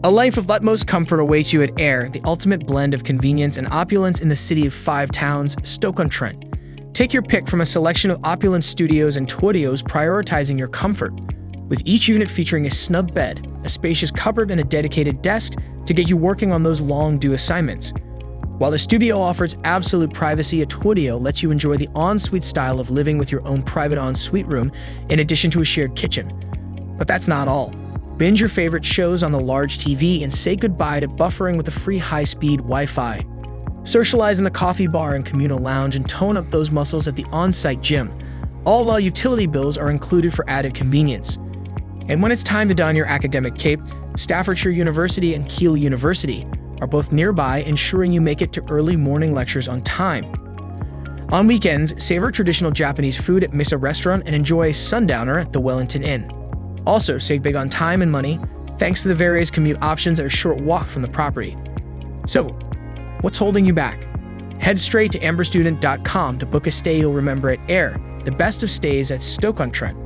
A life of utmost comfort awaits you at Aire, the ultimate blend of convenience and opulence in the city of 5 towns, Stoke-on-Trent. Take your pick from a selection of opulent studios and twodios prioritizing your comfort, with each unit featuring a snug bed, a spacious cupboard, and a dedicated desk to get you working on those long-due assignments. While the studio offers absolute privacy, a twodio lets you enjoy the ensuite style of living with your own private ensuite room in addition to a shared kitchen. But that's not all. Binge your favorite shows on the large TV and say goodbye to buffering with a free high-speed Wi-Fi. Socialize in the coffee bar and communal lounge and tone up those muscles at the on-site gym, all while utility bills are included for added convenience. And when it's time to don your academic cape, Staffordshire University and Keele University are both nearby, ensuring you make it to early morning lectures on time. On weekends, savor traditional Japanese food at Misa Restaurant and enjoy a sundowner at the Wellington Inn. Also, save big on time and money thanks to the various commute options at a short walk from the property. So, what's holding you back? Head straight to amberstudent.com to book a stay you'll remember at Aire, the best of stays at Stoke-on-Trent.